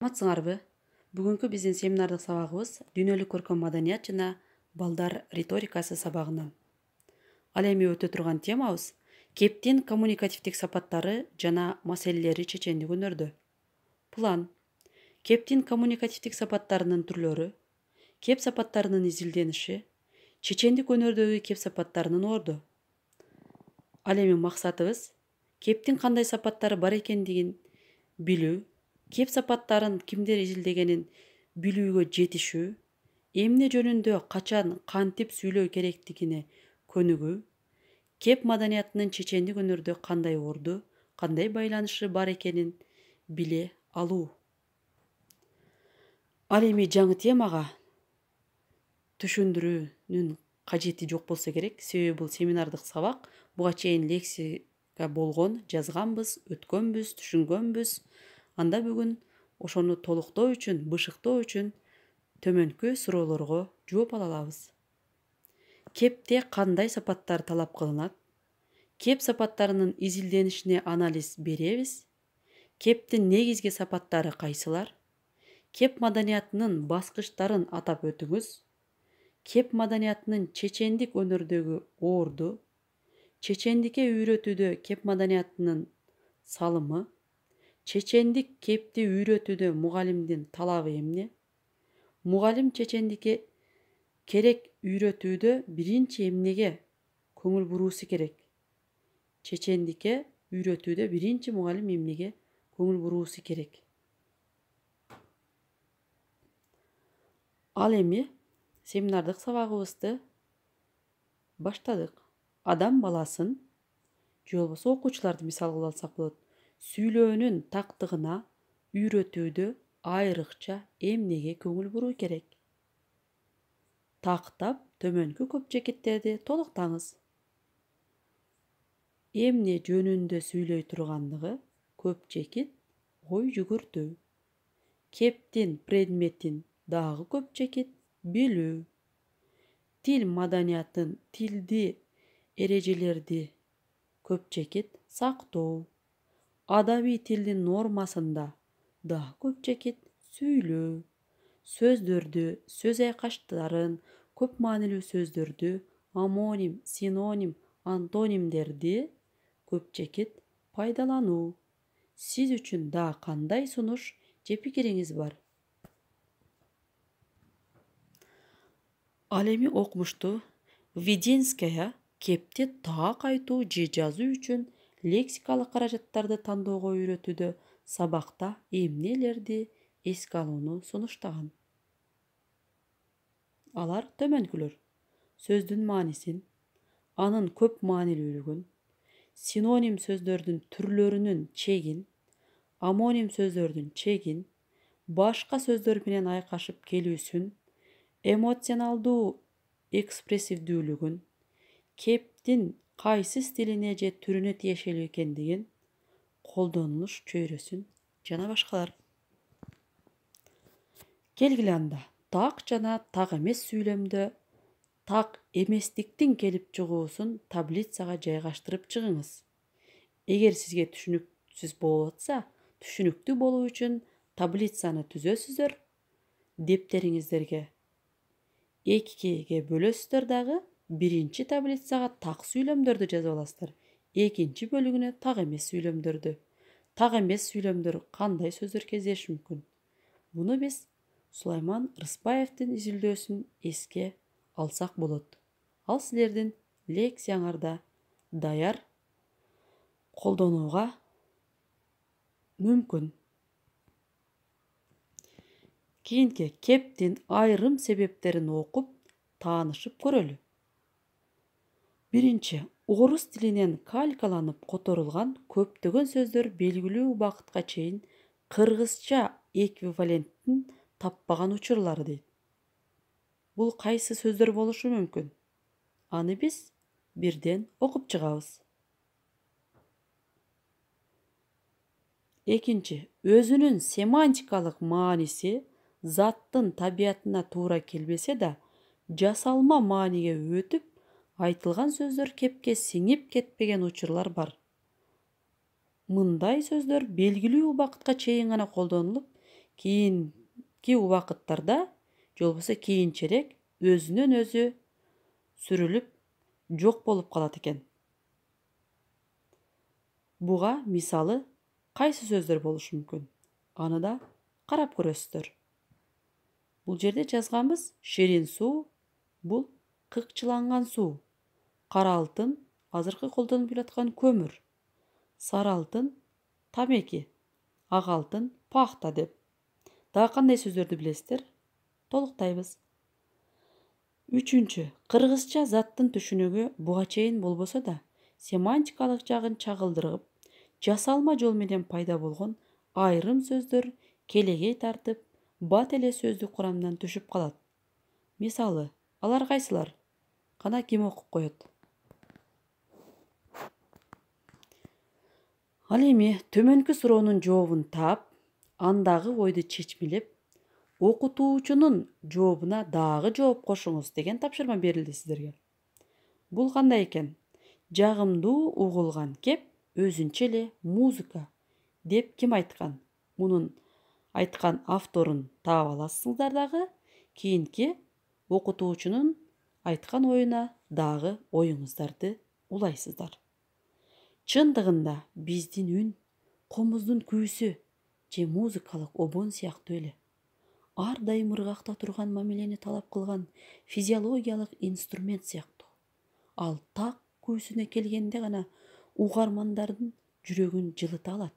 Саламатсыңарбы? Бүгүнкү биздин семинардык сабагыбыз дүйнөлүк көркөм маданият жана балдар риторикасы сабагынан. Ал эми өтө турган темабыз кептин коммуникативдик сапаттары жана маселелери чечендик өнөрдө. План. Кептин коммуникативдик сапаттарынын түрлөрү, кеп сапаттарынын изилдениши, чечендик өнөрдөгү кеп сапаттарынын орду. Ал эми максатыбыз кептин кандай сапаттары бар экендигин билүү, кеп сапаттарын кимдер изилдегенин билүүгө жетишүү, эмне жөнүндө качан кантип сүйлөө керектигине көнүгүү, кеп маданиятынын чечендик өнөрдө кандай орду, кандай байланышы бар экенин биле алуу. Ал эми жаңы темага түшүндүрүүнүн кажети жок болсо керек, себеби бул семинардык сабак, буга чейин лексика болгон, жазганбыз, өткөнбүз, түшүнгөнбүз. Анда бүгүн ошону толуктоо үчүн, бышыктоо үчүн төмөнкү суроолорго жооп ала алабыз. Кепте кандай сапаттар талап кылынат? Кеп сапаттарынын изилденишине анализ беребиз. Кептин негизги сапаттары кайсылар? Кеп маданиятынын баскычтарын атап өтүңүз. Кеп маданиятынын чечендик өнөрдөгү орду, чечендикке үйрөтүүдө кеп маданиятынын салымы, чечендик кепти үйрөтүүдө мугалимдин талабы эмне? Мугалим чечендикке керек үйрөтүүдө биринчи эмнеге көңүл буруусу керек? Чечендикке үйрөтүүдө биринчи мугалим эмнеге көңүл буруусу керек? Ал эми семинардык сабагыбызды баштадык. Адам баласын, же болбосо окуучуларды мисал кылып алсак болот, сүйлөөнүн тактыгына үйрөтүүдө айрыкча эмнеге көңүл буруу керек? Тактап төмөнкү көпчекиттерди толуктаңыз. Эмне жөнүндө сүйлөй тургандыгы көпчекит ой жүгүртүү. Кептин предметин дагы көпчекит билүү. Тил маданиятын, тилди эрежелерди көпчекит сактоо. Адабий тилдин нормасында дагы көпчекит сүйлөө. Сөздөрдү, сөз айкаштарын, көп маанилүү сөздөрдү, амоним, синоним, антонимдерди көпчекит пайдалануу. Сиз үчүн дагы кандай сунуш же пикириңиз бар? Ал эми окумушту Введенская кепти так айтуу же жазуу үчүн лексикалык каражаттарды тандоого үйрөтүүдө сабакта эмнелерди эске алууну сунуштаган. Алар төмөнкүлөр: сөздүн маанисин, анын көп маанилүүлүгүн, синоним сөздөрдүн түрлөрүнүн чегин, амоним сөздөрдүн чегин, башка сөздөр менен айкашып келүүсүн, эмоционалдуу экспрессивдүүлүгүн, кептин кайсы стилине же түрүнө тиешелүү экендигин, колдонулуш чөйрөсүн жана башкалар. Келгиле анда так жана так эмес сүйлөмдө так эместиктин келип чыгуусун таблицага жайгаштырып чыгыңыз. Эгер сизге түшүнүксүз болуп атса, түшүнүктүү болуу үчүн таблицаны түзөсүздөр, дептериңиздерге 2-ге бөлөсүздөр дагы, биринчи таблицага так сүйлөмдөрдү жазып аласыздар, экинчи бөлүгүнө так эмес сүйлөмдөрдү. Так эмес сүйлөмдөр кандай сөздөр кездеши мүмкүн? Буну биз Сулайман Рыспаевдин изилдөөсүн эске алсак болот. Ал силердин лекцияңарда даяр колдонууга мүмкүн. Кийинки кептин айрым себептерин окуп, таанышып көрөлү. Биринчи, орус тилинен калькаланып которулган көптөгөн сөздөр белгилүү убакытка чейин кыргызча эквивалентин таппаган учурлары дейт. Бул кайсы сөздөр болушу мүмкүн? Аны биз бирден окуп чыгабыз. Экинчи, өзүнүн семантикалык мааниси заттын табиятына туура келбесе да, жасалма мааниге өтүп, айтылган сөздөр кепке сиңип кетпеген учурлар бар. Мындай сөздөр белгилүү убакытка чейин гана колдонулуп, кийинки убакыттарда же болбосо кийинчерээк өзүнөн өзү сүрүлүп жок болуп калат экен. Буга мисалы кайсы сөздөр болушу мүмкүн? Аны да карап көрөсүздөр. Бул жерде жазганбыз ширин суу, бул кыкчыланган суу. Кара алтын азыркы колдонуп жаткан көмүр. Сары алтын тамеки, ак алтын пахта деп. Дагы кандай сөздөрдү билесиздер? Толуктайбыз. Үчүнчү, кыргызча заттын түшүнүгү буга чейин болбосо да, семантикалык жагын чагылдырып, жасалма жол менен пайда болгон айрым сөздөр келегей тартып, бат эле сөздүк курамынан түшүп калат. Мисалы, алар кайсылар? Кана ким окуп коет? Ал эми төмөнкү суроонун жообун таап, андагы ойду чечмелеп, окутуучунун жообуна дагы жооп кошуңуз деген тапшырма берилди сиздерге. Бул кандай экен? Жагымдуу угулган кеп өзүнчө эле музыка деп ким айткан? Мунун айткан авторун таап аласыңыздар дагы, кийинки окутуучунун айткан оюна дагы оюңуздарды улайсыздар. Чындыгында биздин үн комуздун күүсү же музыкалык обон сыяктуу эле. Ар дайым ыргакта турган мамилени талап кылган физиологиялык инструмент сыяктуу. Ал так күүсүнө келгенде гана угармандардын жүрөгүн жылыта алат.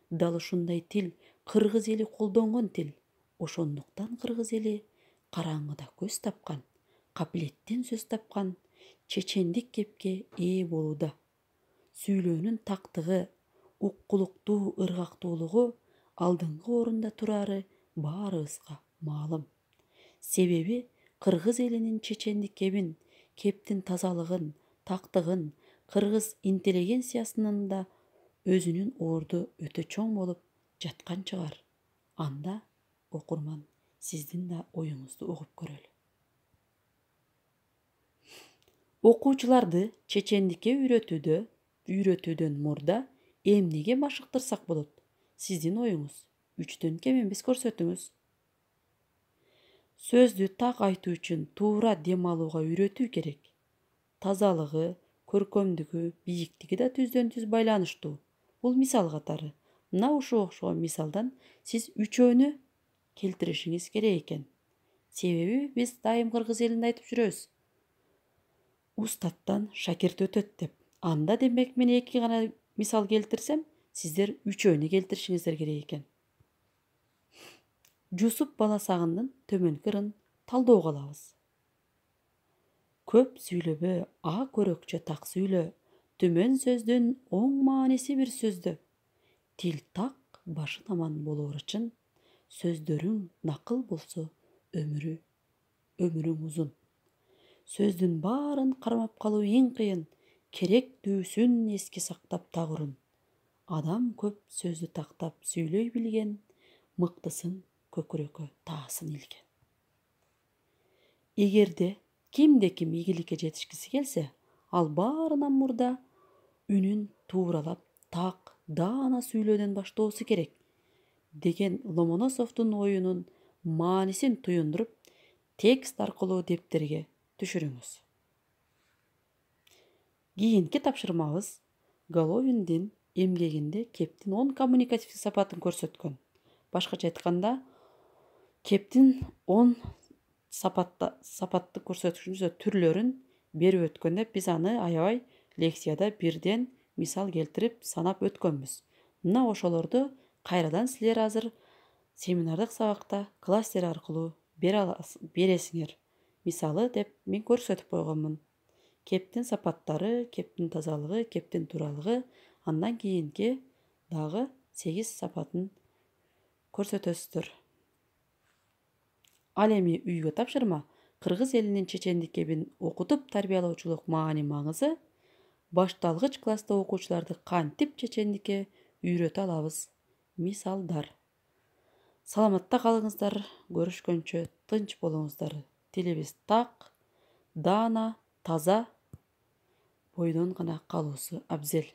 Дал ушундай тил кыргыз эли колдонгон тил. Ошондуктан кыргыз эли караңгыда көз тапкан, капилеттен сөз тапкан чечендик кепке ээ болууда. Сүйлөөнүн тактыгы, уккулуктуу ыргактуулугу алдыңкы орунда турары баарыбызга маалым. Себеби кыргыз элинин чечендик кебин, кептин тазалыгын, тактыгын, кыргыз интеллигенциясынын да өзүнүн орду өтө чоң болуп жаткан чыгар. Анда окурман сиздин да оюңузду угуп көрөлү. Окуучуларды чечендикке үйрөтүүдөн мурда эмнеге машыктырсак болот? Сиздин оюңуз. 3-төн кем эмес көрсөтүңүз. Сөздү так айтуу үчүн туура дем алууга үйрөтүү керек. Тазалыгы, көркөмдүгү, бийиктиги да түздөн түз байланыштуу. Бул мисал катары. Мына ушуга окшогон мисалдан сиз 3-өөнү келтиришиңиз керек экен. Себеби биз дайым кыргыз элинде айтып жүрөбүз. Устаттан шакирт өтөт деп. Анда демек мен 2 гана мисал келтирсем, сиздер 3-өөнү келтиришиңиздер керек экен. Жусуп Баласагындын төмөнкү ырын талдоого алабыз. Көп сүйлөбө, а көрөкчө так сүйлө. Төмөн сөздүн оң мааниси бир сөздө. Тил так, башын аман болоор үчүн, сөздөрүң накыл болсо өмүрүң узун. Сөздүн баарын кармап калуу эң кыйын, керектүүсүн эске сактап так урун. Адам көп сөздү тактап сүйлөй билген, мыктысын көкүрөккө таасын илген. Эгерде кимде-ким ийгиликке жетишкиси келсе, ал баарынан мурда үнүн тууралап, так, даана сүйлөөдөн баштоосу керек деген Ломоносовдун оюнун маанисин туюндуруп, текст аркылуу дептерге түшүрүңүз. Кийинки тапшырмабыз Головиндин эмгегинде кептин 10 коммуникативдик сапатын көрсөткөн. Башкача айтканда, кептин 10 сапатты көрсөткүчү түрлөрүн берип өткөндө биз аны аябай лекцияда бирден мисал келтирип санап өткөнбүз. Мына ошолорду кайрадан силер азыр семинардык сабакта кластер аркылуу бересиңер. Мисалы деп мен көрсөтүп койгонмун. Кептин сапаттары, кептин тазалыгы, кептин тууралыгы, андан кийинки дагы 8 сапатын көрсөтөсүздөр. Ал эми үйгө тапшырма. Кыргыз элинин чечендик кебин окутуп тарбиялоочулук маани маңызы, башталгыч класста окуучуларды кантип чечендикке үйрөтө алабыз? Мисалдар. Саламатта калыңыздар, көрүшкөнчө тынч болуңуздар. Тилибиз так, даана, таза, бойдон гана калуусу абзел.